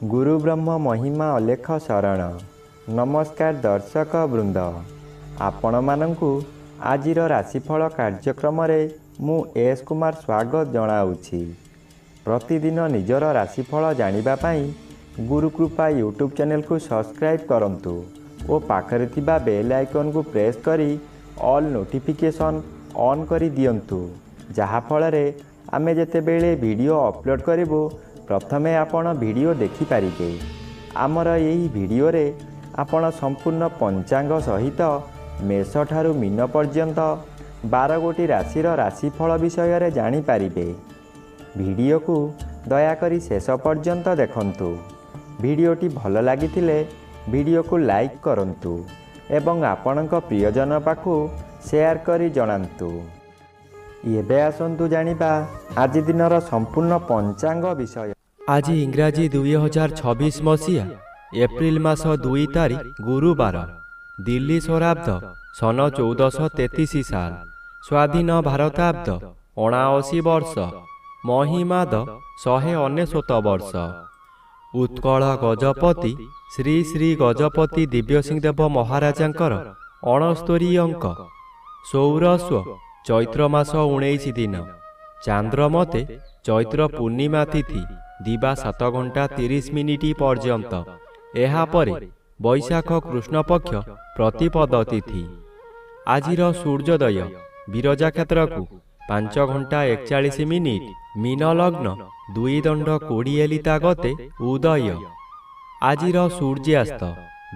गुरु ब्रह्म महिमा अलेख शरण। नमस्कार दर्शक वृंद, आपण मानंकु आजिर राशिफल कार्यक्रम मु एस कुमार स्वागत जनाऊँगी। प्रतिदिन निजर राशिफल जानिबा पाई गुरुकृपा यूट्यूब चैनल को सब्सक्राइब करंतु और पाखरे थिबा बेल आइकन को प्रेस करी ऑल नोटिफिकेशन ऑन करी दियंतु, जहा फଳରେ आमे जेतेबेले वीडियो अपलोड करिवो प्रथमे आपण वीडियो देखि पारिबे। आमर यही वीडियो रे आपण संपूर्ण पंचांग सहित मेष ठारू मीन पर्यंत 12 गोटी राशिर राशिफल विषय रे जानि पारिबे। वीडियो को दयाकरी शेष पर्यंत देखंतु। वीडियोटी भल लागिथिले वीडियो को लाइक करंतु एवं आपणक प्रियजन पाखु शेयर करी जणांतु। एबे आसंतु जानिबा आज दिनर संपूर्ण पंचांग विषय। आज इंग्राजी 2026 मसीहा एप्रिल मास 2 तारीख गुरुवार, दिल्ली स्वराब्द सन 1433 साल, स्वाधीन भारताब्द 79 वर्ष, महिमाद 199 वर्ष। उत्कल गजपति श्री श्री गजपति दिव्यसिंहदेव महाराजांकर 69 अंक। सौरस्व चैत्र मास 19 दिन, चांद्रमते चैत्र पूर्णिमा तिथि दिवा 7 घंटा 30 मिनिट पर्यंत। एहापरे बैशाख कृष्ण पक्ष प्रतिपद तिथि। आजिर सूर्योदय विरजा क्षेत्र को 5 घंटा 41 मिनिट, मीन लग्न 2 दंड 20 लिता गते उदय। आजिर सूर्यास्त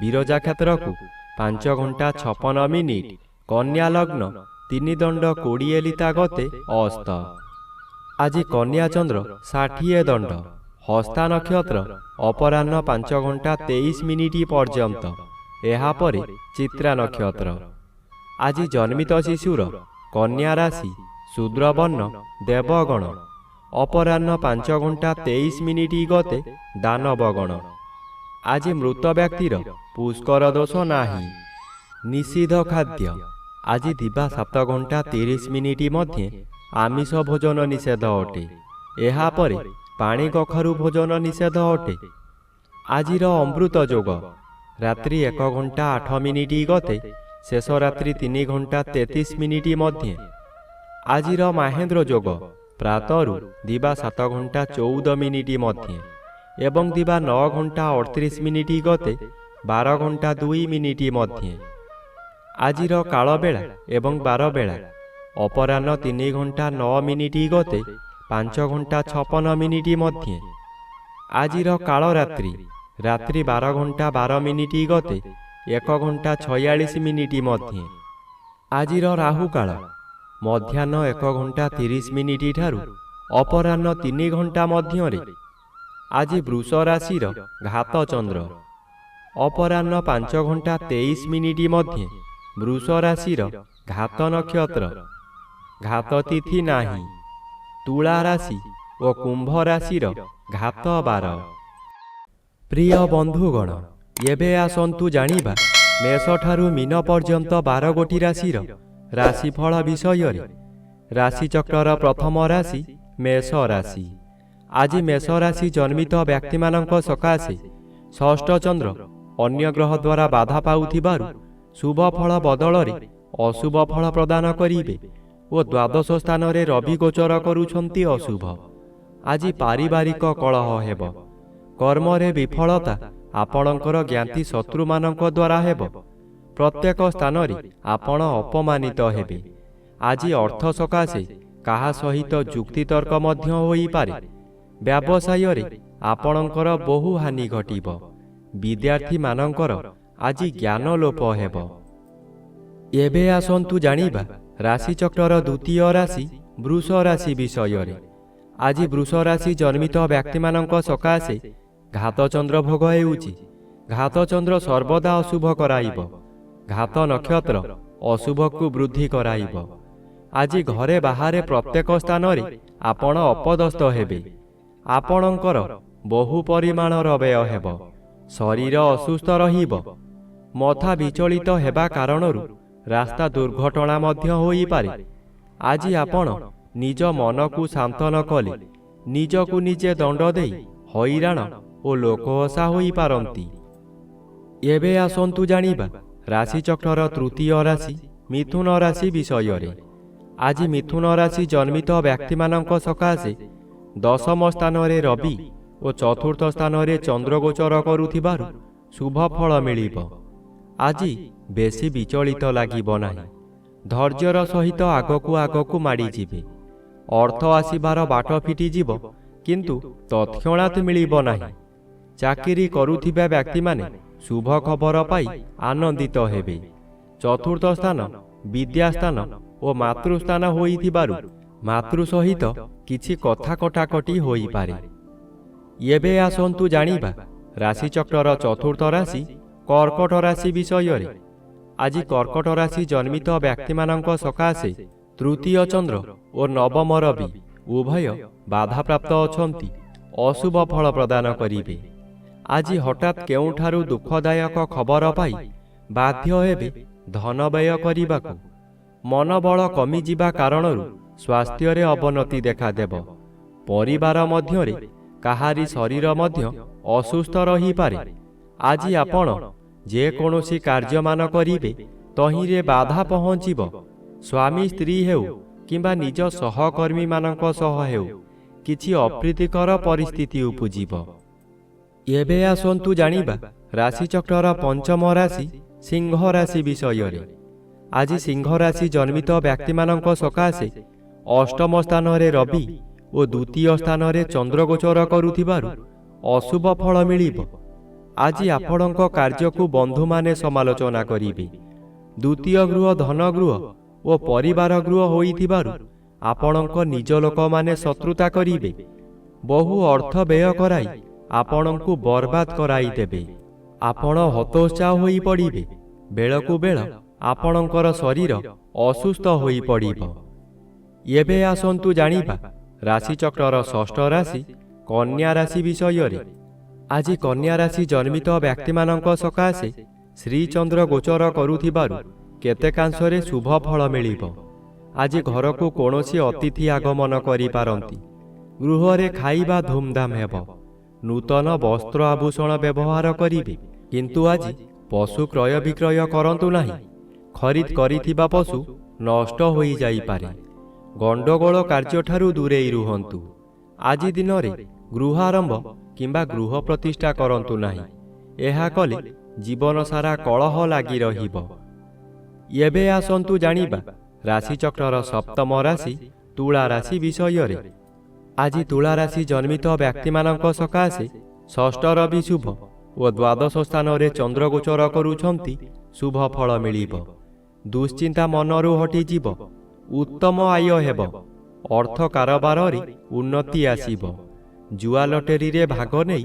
विरजा क्षेत्र को 5 घंटा 56 मिनिट, कन्या लग्न 3 दंड 20 लिता गते अस्त। आज कन्या चंद्र 60 दंड, हस्ता नक्षत्र अपराह्न 5 घंटा 23 मिनिट पर्यंत। एहापरे चित्रा नक्षत्र। आज जन्मित शिशुर कन्या राशि, शूद्रवर्ण देवगण, अपराह्न 5 घंटा 23 मिनिट गते दानवगण। आज मृत व्यक्तिर पुष्कर दोष नाही। निषिद्ध खाद्य। आज दिवा 7 घंटा 30 मिनिट मध्य आमिष भोजन निषेध अटे। एहापरे पानी कखारु भोजन निषेध अटे। आजिर अमृत जोग रात्रि 1 घंटा 8 मिनिट गते शेष रात्रि 3 घंटा 33 मिनिट मध्य। आजिर महेंद्र जोग प्रातरु दिवा 7 घंटा 14 मिनिट मध्य एवं दिवा 9 घंटा 38 मिनिट गते 12 घंटा 2 मिनिट मध्य। आजिर काल बेला एवं 12 बेला अपराह्न 3 घंटा 9 मिनिट गते 5 घंटा 56 मिनिट मध्य। आजिर काल रात्रि रात्रि 12 घंटा 12 मिनिट गते 1 घंटा 46 मिनिट मध्य। आजिर राहु काल मध्याह्न 1 घंटा 30 मिनिट ठारू अपराह्न 3 घंटा मध्य। आज वृष राशिर घात चंद्र अपराह्न 5 घंटा 23 मिनिट मध्य। वृष राशिर घात नक्षत्र, घात तिथि नाही। तुला राशि और कुंभ राशिर घात 12। प्रिय बंधुगण, एबे आसंतु जानिबा मेष ठारू मीन पर्यंत 12 गोटी राशिर राशिफल विषय रे। राशिचक्र प्रथम राशि मेष राशि। आज मेष राशि जन्मित व्यक्ति मानक सकाशे षष्ठ चंद्र अन्य ग्रह द्वारा बाधा पाउथिबारु शुभ फल बदल रे अशुभ फल प्रदान करिवे और द्वादश स्थान रे रवि गोचर करुछंती अशुभ। आज पारिवारिक कलह हेब। कर्म रे विफलता आपणकर ज्ञाति शत्रु मानक द्वारा हेब। प्रत्येक स्थान रे आपण अपमानित हेबे। आज अर्थ सकाशे काहा सहित जुक्ति तर्क मध्य होई पारे। व्यवसाय रे आपणकर बहु हानि घटिब। विद्यार्थी मानकर आज ज्ञान लोप हेब। एबे आसंतु जानिबा राशिचक्र द्वितीय राशि वृष राशि विषय रे। आज वृष राशि जन्मित व्यक्ति मानक सकाशे घात चंद्र भोग हेउची। घात चंद्र सर्वदा अशुभ कराइब। घात नक्षत्र अशुभ को वृद्धि कराइब। आज घरे बाहरे प्रत्येक स्थान रे आपण अपदस्थ हेबे। आपणकर बहु परिमाणर व्यय हेब। शरीर असुस्थ रहिब। मथा विचलित हेबा कारणरू रास्ता दुर्घटना मध्य होई पारे। आज आपण निज मन को शांत न कले निज को निजे दंड दे हैराण ଓ ଲୋକହସା ହୋଇପାରନ୍ତି। ଏବେ ଆସନ୍ତୁ ଜାଣିବା ରାଶିଚକ୍ରର ତୃତୀୟ ରାଶି ମିଥୁନ ରାଶି ବିଷୟରେ। ଆଜି ମିଥୁନ ରାଶି ଜନ୍ମିତ ବ୍ୟକ୍ତିମାନଙ୍କ ସକାଶେ ଦଶମ ସ୍ଥାନରେ ରବି ଓ ଚତୁର୍ଥ ସ୍ଥାନରେ ଚନ୍ଦ୍ର ଗୋଚର କରୁଥିବାରୁ ଶୁଭ ଫଳ ମିଳିବ। ଆଜି ବେଶୀ ବିଚଳିତ ଲାଗିବ ନାହିଁ। ଧୈର୍ଯ୍ୟର ସହିତ ଆଗକୁ ଆଗକୁ ମାଡ଼ିଯିବେ। ଅର୍ଥ ଆସିବାର ବାଟ ଫିଟିଯିବ, କିନ୍ତୁ ତତ୍କ୍ଷଣାତ୍ ମିଳିବ ନାହିଁ। ଚାକିରି କରୁଥିବା ବ୍ୟକ୍ତିମାନେ ଶୁଭ ଖବର ପାଇ ଆନନ୍ଦିତ ହେବେ। ଚତୁର୍ଥ ସ୍ଥାନ ବିଦ୍ୟାସ୍ଥାନ ଓ ମାତୃସ୍ଥାନ ହୋଇଥିବାରୁ ମାତୃ ସହିତ କିଛି କଥା କଟାକଟି ହୋଇପାରେ। ଏବେ ଆସନ୍ତୁ ଜାଣିବା ରାଶିଚକ୍ରର ଚତୁର୍ଥ ରାଶି କର୍କଟ ରାଶି ବିଷୟରେ। ଆଜି କର୍କଟ ରାଶି ଜନ୍ମିତ ବ୍ୟକ୍ତିମାନଙ୍କ ସକାଶେ ତୃତୀୟ ଚନ୍ଦ୍ର ଓ ନବମ ରବି ଉଭୟ ବାଧାପ୍ରାପ୍ତ ଅଛନ୍ତି, ଅଶୁଭ ଫଳ ପ୍ରଦାନ କରିବେ। ଆଜି ହଠାତ୍ କେଉଁଠାରୁ ଦୁଃଖଦାୟକ ଖବର ପାଇ ବାଧ୍ୟ ହେବେ ଧନ ବ୍ୟୟ କରିବାକୁ। ମନୋବଳ କମିଯିବା କାରଣରୁ ସ୍ୱାସ୍ଥ୍ୟରେ ଅବନତି ଦେଖାଦେବ। ପରିବାର ମଧ୍ୟରେ କାହାରି ଶରୀର ମଧ୍ୟ ଅସୁସ୍ଥ ରହିପାରେ। ଆଜି ଆପଣ ଯେକୌଣସି କାର୍ଯ୍ୟମାନ କରିବେ ତହିଁରେ ବାଧା ପହଞ୍ଚିବ। ସ୍ୱାମୀ ସ୍ତ୍ରୀ ହେଉ କିମ୍ବା ନିଜ ସହକର୍ମୀମାନଙ୍କ ସହ ହେଉ କିଛି ଅପ୍ରୀତିକର ପରିସ୍ଥିତି ଉପୁଜିବ। ଏବେ ଆସନ୍ତୁ ଜାଣିବା ରାଶିଚକ୍ରର ପଞ୍ଚମ ରାଶି ସିଂହ ରାଶି ବିଷୟରେ। ଆଜି ସିଂହ ରାଶି ଜନ୍ମିତ ବ୍ୟକ୍ତିମାନଙ୍କ ସକାଶେ ଅଷ୍ଟମ ସ୍ଥାନରେ ରବି ଓ ଦ୍ୱିତୀୟ ସ୍ଥାନରେ ଚନ୍ଦ୍ର ଗୋଚର କରୁଥିବାରୁ ଅଶୁଭ ଫଳ ମିଳିବ। ଆଜି ଆପଣଙ୍କ କାର୍ଯ୍ୟକୁ ବନ୍ଧୁମାନେ ସମାଲୋଚନା କରିବେ। ଦ୍ୱିତୀୟ ଗୃହ ଧନ ଗୃହ ଓ ପରିବାର ଗୃହ ହୋଇଥିବାରୁ ଆପଣଙ୍କ ନିଜ ଲୋକମାନେ ଶତ୍ରୁତା କରିବେ। ବହୁ ଅର୍ଥ ବ୍ୟୟ କରାଇ ଆପଣଙ୍କୁ ବର୍ବାଦ କରାଇଦେବେ। ଆପଣ ହତୋତ୍ସାହ ହୋଇପଡ଼ିବେ। ବେଳକୁ ବେଳ ଆପଣଙ୍କର ଶରୀର ଅସୁସ୍ଥ ହୋଇପଡ଼ିବ। ଏବେ ଆସନ୍ତୁ ଜାଣିବା ରାଶିଚକ୍ରର ଷଷ୍ଠ ରାଶି କନ୍ୟା ରାଶି ବିଷୟରେ। ଆଜି କନ୍ୟା ରାଶି ଜନ୍ମିତ ବ୍ୟକ୍ତିମାନଙ୍କ ସକାଶେ ଶ୍ରୀଚନ୍ଦ୍ର ଗୋଚର କରୁଥିବାରୁ କେତେକାଂଶରେ ଶୁଭ ଫଳ ମିଳିବ। ଆଜି ଘରକୁ କୌଣସି ଅତିଥି ଆଗମନ କରିପାରନ୍ତି। ଗୃହରେ ଖାଇବା ଧୁମଧାମ ହେବ। ନୂତନ ବସ୍ତ୍ର ଆଭୂଷଣ ବ୍ୟବହାର କରିବେ। କିନ୍ତୁ ଆଜି ପଶୁ କ୍ରୟ ବିକ୍ରୟ କରନ୍ତୁ ନାହିଁ। ଖରିଦ କରିଥିବା ପଶୁ ନଷ୍ଟ ହୋଇଯାଇପାରେ। ଗଣ୍ଡଗୋଳ କାର୍ଯ୍ୟଠାରୁ ଦୂରେଇ ରୁହନ୍ତୁ। ଆଜି ଦିନରେ ଗୃହାରମ୍ଭ କିମ୍ବା ଗୃହ ପ୍ରତିଷ୍ଠା କରନ୍ତୁ ନାହିଁ। ଏହା କଲେ ଜୀବନ ସାରା କଳହ ଲାଗି ରହିବ। ଏବେ ଆସନ୍ତୁ ଜାଣିବା ରାଶିଚକ୍ରର ସପ୍ତମ ରାଶି ତୁଳା ରାଶି ବିଷୟରେ। ଆଜି ତୁଳା ରାଶି ଜନ୍ମିତ ବ୍ୟକ୍ତିମାନଙ୍କ ସକାଶେ ଷଷ୍ଠ ରବି ଶୁଭ ଓ ଦ୍ୱାଦଶ ସ୍ଥାନରେ ଚନ୍ଦ୍ର ଗୋଚର କରୁଛନ୍ତି, ଶୁଭ ଫଳ ମିଳିବ। ଦୁଶ୍ଚିନ୍ତା ମନରୁ ହଟିଯିବ। ଉତ୍ତମ ଆୟ ହେବ। ଅର୍ଥ କାରବାରରେ ଉନ୍ନତି ଆସିବ। ଜୁଆ ଲଟେରୀରେ ଭାଗ ନେଇ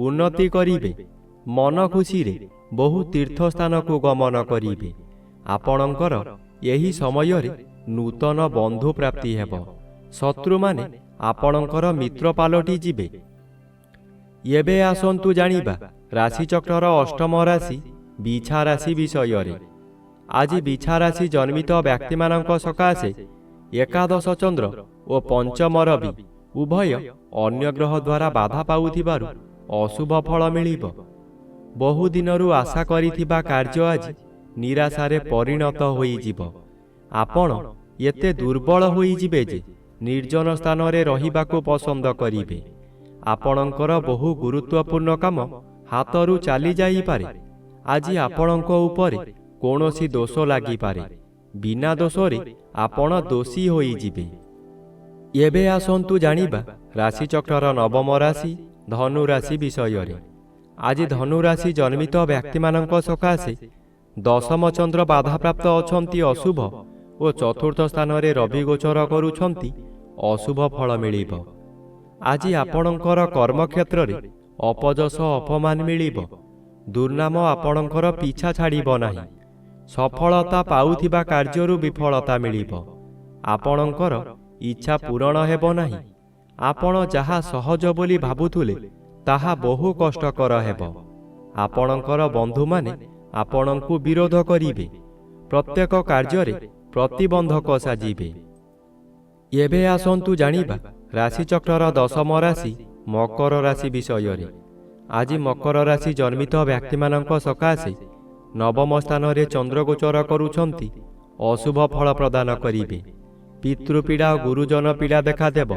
ଉନ୍ନତି କରିବେ। ମନ ଖୁସିରେ ବହୁ ତୀର୍ଥସ୍ଥାନକୁ ଗମନ କରିବେ। ଆପଣଙ୍କର ଏହି ସମୟରେ ନୂତନ ବନ୍ଧୁ ପ୍ରାପ୍ତି ହେବ। ଶତ୍ରୁମାନେ ଆପଣଙ୍କର ମିତ୍ର ପାଲଟି ଯିବେ। ଏବେ ଆସନ୍ତୁ ଜାଣିବା ରାଶିଚକ୍ରର ଅଷ୍ଟମ ରାଶି ବିଛା ରାଶି ବିଷୟରେ। ଆଜି ବିଛା ରାଶି ଜନ୍ମିତ ବ୍ୟକ୍ତିମାନଙ୍କ ସକାଶେ ଏକାଦଶ ଚନ୍ଦ୍ର ଓ ପଞ୍ଚମ ରବି ଉଭୟ ଅନ୍ୟ ଗ୍ରହ ଦ୍ୱାରା ବାଧା ପାଉଥିବାରୁ ଅଶୁଭ ଫଳ ମିଳିବ। ବହୁ ଦିନରୁ ଆଶା କରିଥିବା କାର୍ଯ୍ୟ ଆଜି ନିରାଶାରେ ପରିଣତ ହୋଇଯିବ। ଆପଣ ଏତେ ଦୁର୍ବଳ ହୋଇଯିବେ ଯେ ନିର୍ଜନ ସ୍ଥାନରେ ରହିବାକୁ ପସନ୍ଦ କରିବେ। ଆପଣଙ୍କର ବହୁ ଗୁରୁତ୍ୱପୂର୍ଣ୍ଣ କାମ ହାତରୁ ଚାଲି ଯାଇପାରେ। ଆଜି ଆପଣଙ୍କ ଉପରେ କୌଣସି ଦୋଷ ଲାଗିପାରେ। ବିନା ଦୋଷରେ ଆପଣ ଦୋଷୀ ହୋଇଯିବେ। ଏବେ ଆସନ୍ତୁ ଜାଣିବା ରାଶିଚକ୍ରର ନବମ ରାଶି ଧନୁ ରାଶି ବିଷୟରେ। ଆଜି ଧନୁ ରାଶି ଜନ୍ମିତ ବ୍ୟକ୍ତିମାନଙ୍କ ସକାଶେ ଦଶମ ଚନ୍ଦ୍ର ବାଧାପ୍ରାପ୍ତ ଅଛନ୍ତି, ଅଶୁଭ ଓ ଚତୁର୍ଥ ସ୍ଥାନରେ ରବି ଗୋଚର କରୁଛନ୍ତି, ଅଶୁଭ ଫଳ ମିଳିବ। ଆଜି ଆପଣଙ୍କର କର୍ମକ୍ଷେତ୍ରରେ ଅପଯଶ ଅପମାନ ମିଳିବ। ଦୁର୍ନାମ ଆପଣଙ୍କର ପିଛା ଛାଡ଼ିବ ନାହିଁ। ସଫଳତା ପାଉଥିବା କାର୍ଯ୍ୟରୁ ବିଫଳତା ମିଳିବ। ଆପଣଙ୍କର ଇଚ୍ଛା ପୂରଣ ହେବ ନାହିଁ। ଆପଣ ଯାହା ସହଜ ବୋଲି ଭାବୁଥିଲେ ତାହା ବହୁ କଷ୍ଟକର ହେବ। ଆପଣଙ୍କର ବନ୍ଧୁମାନେ ଆପଣଙ୍କୁ ବିରୋଧ କରିବେ। ପ୍ରତ୍ୟେକ କାର୍ଯ୍ୟରେ ପ୍ରତିବନ୍ଧକ ସାଜିବେ। ଏବେ ଆସନ୍ତୁ ଜାଣିବା ରାଶିଚକ୍ରର ଦଶମ ରାଶି ମକର ରାଶି ବିଷୟରେ। ଆଜି ମକର ରାଶି ଜନ୍ମିତ ବ୍ୟକ୍ତିମାନଙ୍କ ସକାଶେ ନବମ ସ୍ଥାନରେ ଚନ୍ଦ୍ରଗୋଚର କରୁଛନ୍ତି ଅଶୁଭ ଫଳ ପ୍ରଦାନ କରିବେ। ପିତୃପୀଡ଼ା ଓ ଗୁରୁଜନ ପୀଡ଼ା ଦେଖାଦେବ।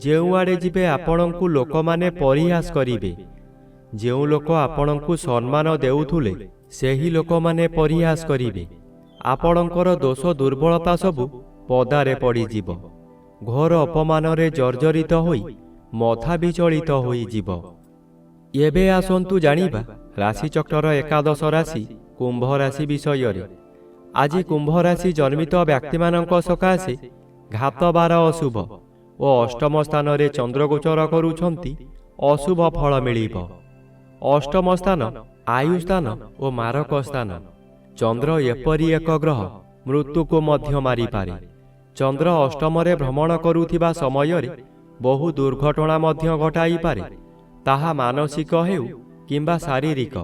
ଯେଉଁଆଡ଼େ ଯିବେ ଆପଣଙ୍କୁ ଲୋକମାନେ ପରିହାସ କରିବେ। ଯେଉଁ ଲୋକ ଆପଣଙ୍କୁ ସମ୍ମାନ ଦେଉଥିଲେ ସେହି ଲୋକମାନେ ପରିହାସ କରିବେ। ଆପଣଙ୍କର ଦୋଷ ଦୁର୍ବଳତା ସବୁ ପଦାରେ ପଡ଼ିଯିବ। ଘୋର ଅପମାନରେ ଜର୍ଜରିତ ହୋଇ ମଥା ବିଚଳିତ ହୋଇଯିବ। ଏବେ ଆସନ୍ତୁ ଜାଣିବା ରାଶିଚକ୍ରର ଏକାଦଶ ରାଶି କୁମ୍ଭ ରାଶି ବିଷୟରେ। ଆଜି କୁମ୍ଭ ରାଶି ଜନ୍ମିତ ବ୍ୟକ୍ତିମାନଙ୍କ ସକାଶେ ଘାତବାର ଅଶୁଭ ଓ ଅଷ୍ଟମ ସ୍ଥାନରେ ଚନ୍ଦ୍ରଗୋଚର କରୁଛନ୍ତି ଅଶୁଭ ଫଳ ମିଳିବ। ଅଷ୍ଟମ ସ୍ଥାନ ଆୟୁ ସ୍ଥାନ ଓ ମାରକ ସ୍ଥାନ। ଚନ୍ଦ୍ର ଏପରି ଏକ ଗ୍ରହ ମୃତ୍ୟୁକୁ ମଧ୍ୟ ମାରିପାରେ। ଚନ୍ଦ୍ର ଅଷ୍ଟମରେ ଭ୍ରମଣ କରୁଥିବା ସମୟରେ ବହୁ ଦୁର୍ଘଟଣା ମଧ୍ୟ ଘଟାଇପାରେ, ତାହା ମାନସିକ ହେଉ କିମ୍ବା ଶାରୀରିକ।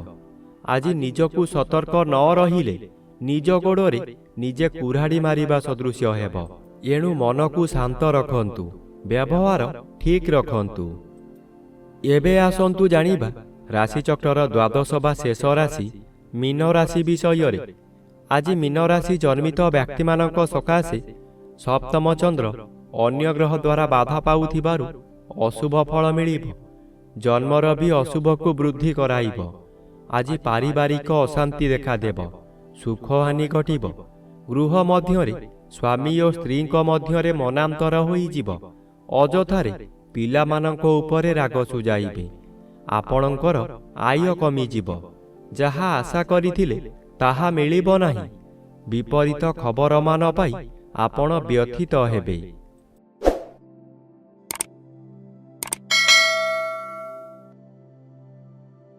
ଆଜି ନିଜକୁ ସତର୍କ ନ ରହିଲେ ନିଜ ଗୋଡ଼ରେ ନିଜେ କୁରାଢ଼ି ମାରିବା ସଦୃଶ୍ୟ ହେବ। ଏଣୁ ମନକୁ ଶାନ୍ତ ରଖନ୍ତୁ, ବ୍ୟବହାର ଠିକ୍ ରଖନ୍ତୁ। ଏବେ ଆସନ୍ତୁ ଜାଣିବା ରାଶିଚକ୍ରର ଦ୍ୱାଦଶ ବା ଶେଷ ରାଶି ମୀନ ରାଶି ବିଷୟରେ। ଆଜି ମୀନ ରାଶି ଜନ୍ମିତ ବ୍ୟକ୍ତିମାନଙ୍କ ସକାଶେ ସପ୍ତମ ଚନ୍ଦ୍ର ଅନ୍ୟ ଗ୍ରହ ଦ୍ୱାରା ବାଧା ପାଉଥିବାରୁ ଅଶୁଭ ଫଳ ମିଳିବ। ଜନ୍ମର ବି ଅଶୁଭକୁ ବୃଦ୍ଧି କରାଇବ। ଆଜି ପାରିବାରିକ ଅଶାନ୍ତି ଦେଖାଦେବ, ସୁଖହାନି ଘଟିବ। ଗୃହ ମଧ୍ୟରେ ସ୍ୱାମୀ ଓ ସ୍ତ୍ରୀଙ୍କ ମଧ୍ୟରେ ମନାନ୍ତର ହୋଇଯିବ। ଅଯଥାରେ ପିଲାମାନଙ୍କ ଉପରେ ରାଗ ସୁଝାଇବେ। ଆପଣଙ୍କର ଆୟ କମିଯିବ। ଯାହା ଆଶା କରିଥିଲେ ତାହା ମିଳିବ ନାହିଁ। ବିପରୀତ ଖବରମାନ ପାଇ ଆପଣ ବ୍ୟଥିତ ହେବେ।